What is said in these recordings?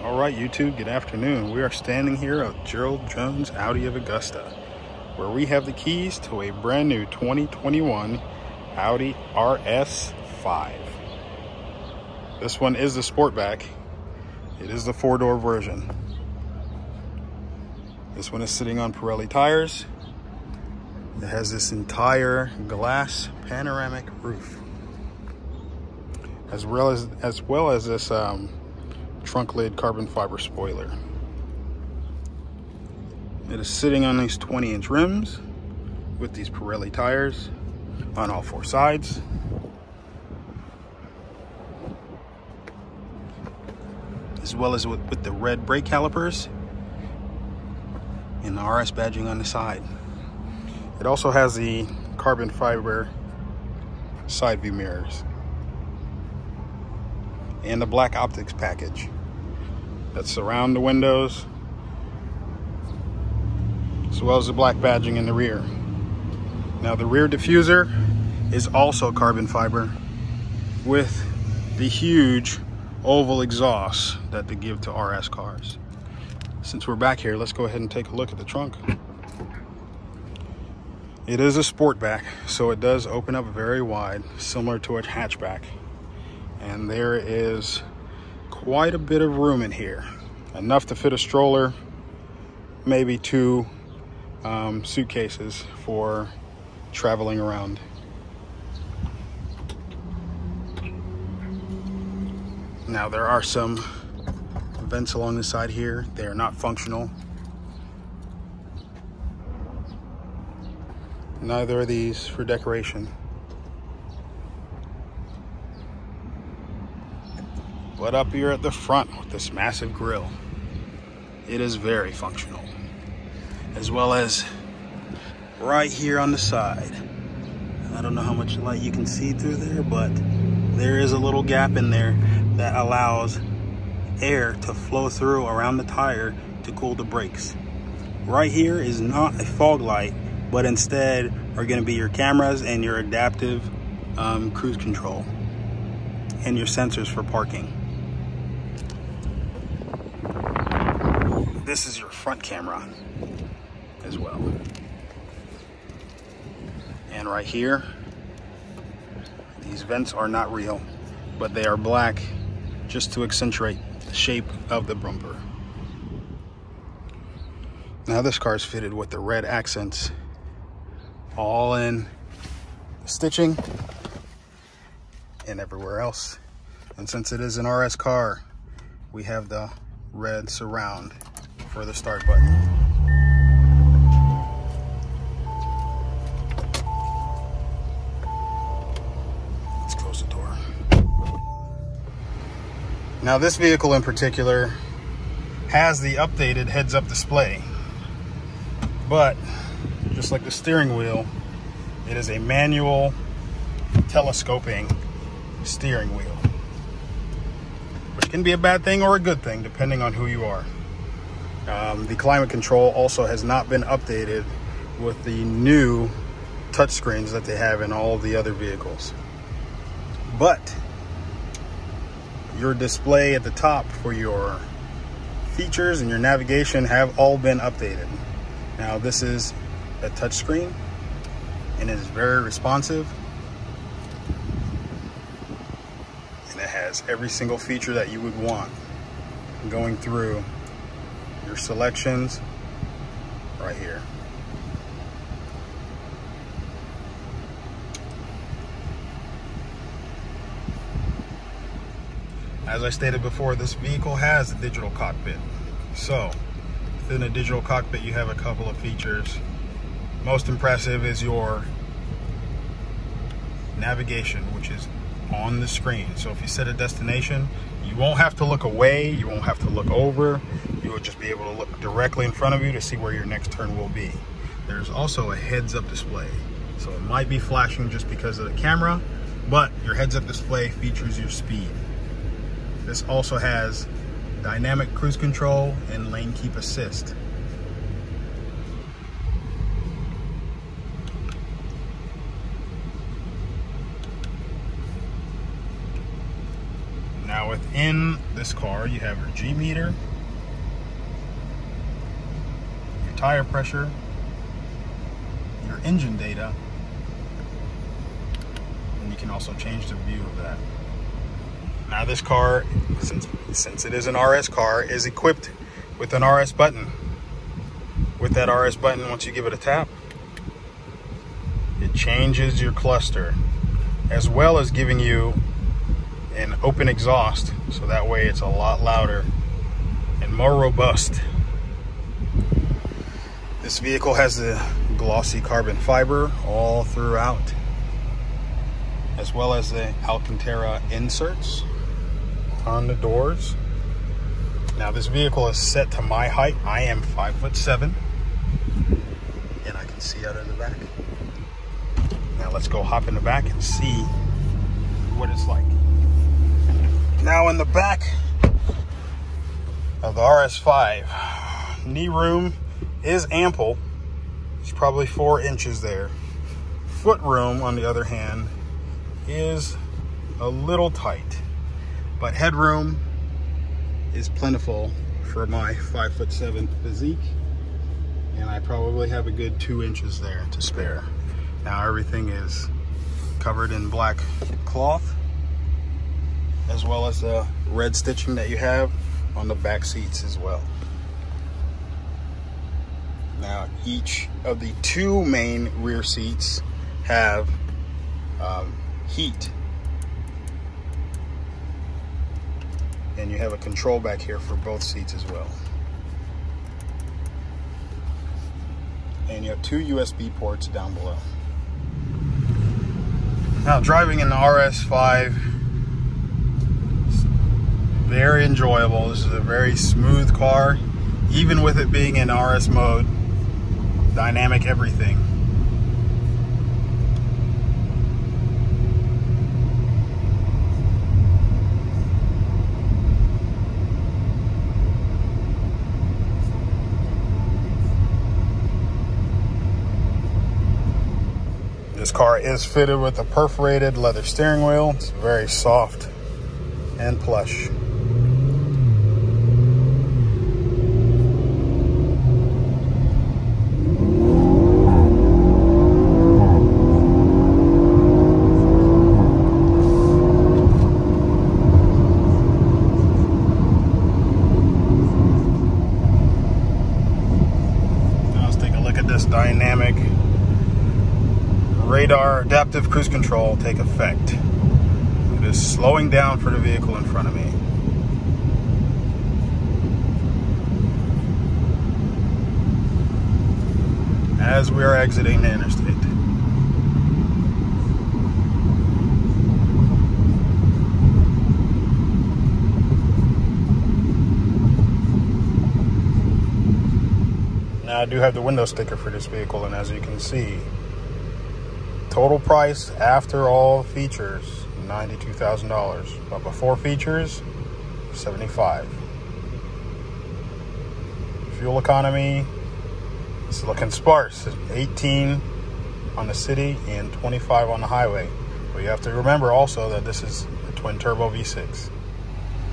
All right, YouTube, good afternoon. We are standing here at Gerald Jones Audi of Augusta, where we have the keys to a brand new 2021 Audi RS5. This one is the Sportback. It is the four-door version. This one is sitting on Pirelli tires. It has this entire glass panoramic roof, as well as this trunk lid carbon fiber spoiler. It is sitting on these 20-inch rims with these Pirelli tires on all four sides. As well as with the red brake calipers and the RS badging on the side. It also has the carbon fiber side view mirrors and the black optics package that surround the windows, as well as the black badging in the rear. Now the rear diffuser is also carbon fiber with the huge oval exhaust that they give to RS cars. Since we're back here, let's go ahead and take a look at the trunk. It is a Sportback, so it does open up very wide, similar to a hatchback. And there is quite a bit of room in here, enough to fit a stroller, maybe two suitcases for traveling around. Now there are some vents along the side here. They are not functional. Neither are these for decoration. But up here at the front with this massive grille, it is very functional. As well as right here on the side. I don't know how much light you can see through there, but there is a little gap in there that allows air to flow through around the tire to cool the brakes. Right here is not a fog light, but instead are going to be your cameras and your adaptive cruise control and your sensors for parking. This is your front camera as well. And right here, these vents are not real, but they are black just to accentuate the shape of the bumper. Now this car is fitted with the red accents all in stitching and everywhere else. And since it is an RS car, we have the red surround for the start button. Let's close the door. Now this vehicle in particular has the updated heads-up display, but just like the steering wheel, it is a manual telescoping steering wheel, which can be a bad thing or a good thing depending on who you are. The climate control also has not been updated with the new touchscreens that they have in all of the other vehicles. But your display at the top for your features and your navigation have all been updated. Now this is a touchscreen and it is very responsive. And it has every single feature that you would want going through your selections right here. As I stated before, this vehicle has a digital cockpit. So within a digital cockpit, you have a couple of features. Most impressive is your navigation, which is on the screen. So if you set a destination, you won't have to look away, you won't have to look over. You will just be able to look directly in front of you to see where your next turn will be. There's also a heads-up display. So it might be flashing just because of the camera, but your heads-up display features your speed. This also has dynamic cruise control and lane keep assist. Now within in this car, you have your G meter, your tire pressure, your engine data, and you can also change the view of that. Now this car, since it is an RS car, is equipped with an RS button. With that RS button, once you give it a tap, it changes your cluster, as well as giving you an open exhaust, so that way it's a lot louder and more robust. This vehicle has the glossy carbon fiber all throughout, as well as the Alcantara inserts on the doors. Now this vehicle is set to my height. I am 5'7", and I can see out of the back. Now let's go hop in the back and see what it's like. Now in the back of the RS5, knee room is ample. It's probably 4 inches there. Foot room, on the other hand, is a little tight, but headroom is plentiful for my 5'7" physique, and I probably have a good 2 inches there to spare. Now everything is covered in black cloth, as well as the red stitching that you have on the back seats as well. Now each of the 2 main rear seats have heat, and you have a control back here for both seats as well. And you have 2 USB ports down below. Now driving in the RS5 is very enjoyable. This is a very smooth car, even with it being in RS mode, dynamic everything. This car is fitted with a perforated leather steering wheel. It's very soft and plush. Now let's take a look at this dynamic radar adaptive cruise control take effect. It is slowing down for the vehicle in front of me. As we are exiting the interstate. Now I do have the window sticker for this vehicle, and as you can see, total price after all features, $92,000, but before features, $75,000. Fuel economy, it's looking sparse. 18 on the city and 25 on the highway. But you have to remember also that this is a twin turbo V6.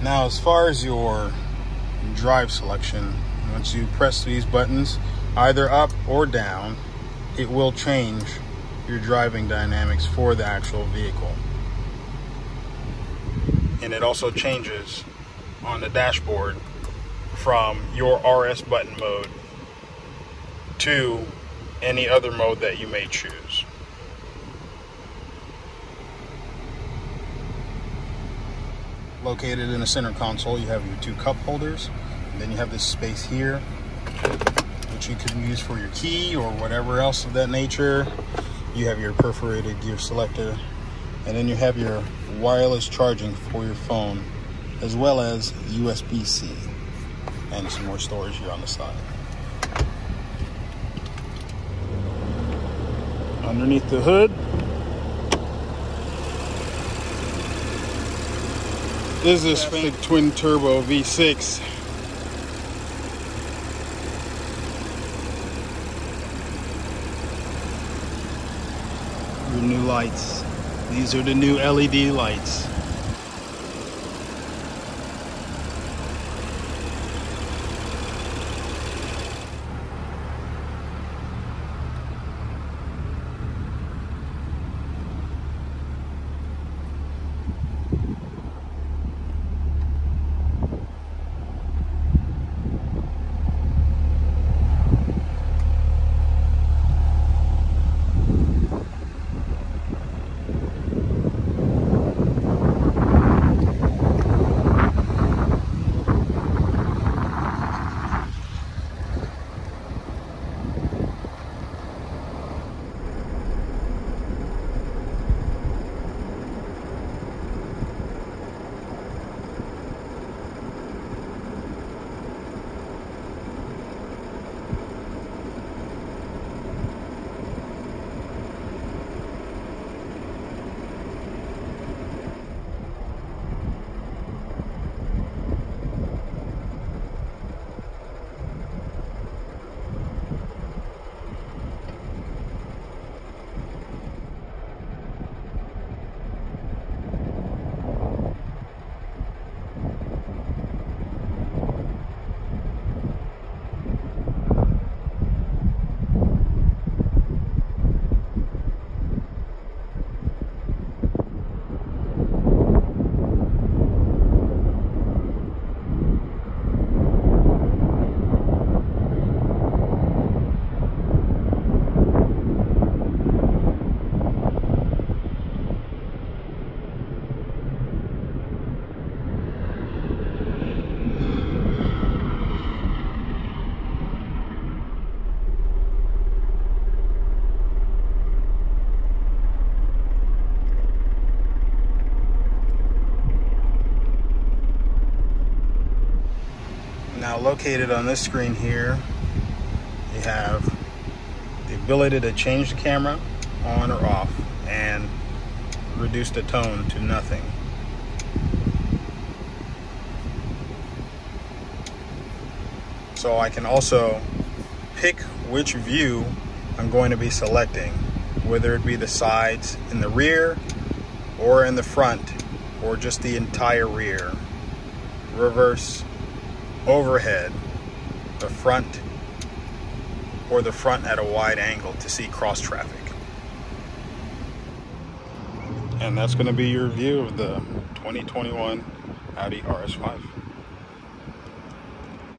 Now, as far as your drive selection, once you press these buttons, either up or down, it will change your driving dynamics for the actual vehicle. And it also changes on the dashboard from your RS button mode to any other mode that you may choose. Located in the center console, you have your 2 cup holders, and then you have this space here, which you can use for your key or whatever else of that nature. You have your perforated gear selector, and then you have your wireless charging for your phone, as well as USB-C, and some more storage here on the side. Underneath the hood is this big twin turbo V6. Your new lights. These are the new LED lights. Now located on this screen here, you have the ability to change the camera on or off and reduce the tone to nothing. So I can also pick which view I'm going to be selecting, whether it be the sides in the rear or in the front or just the entire rear, reverse, overhead, the front, or the front at a wide angle to see cross traffic. And that's going to be your view of the 2021 Audi RS5.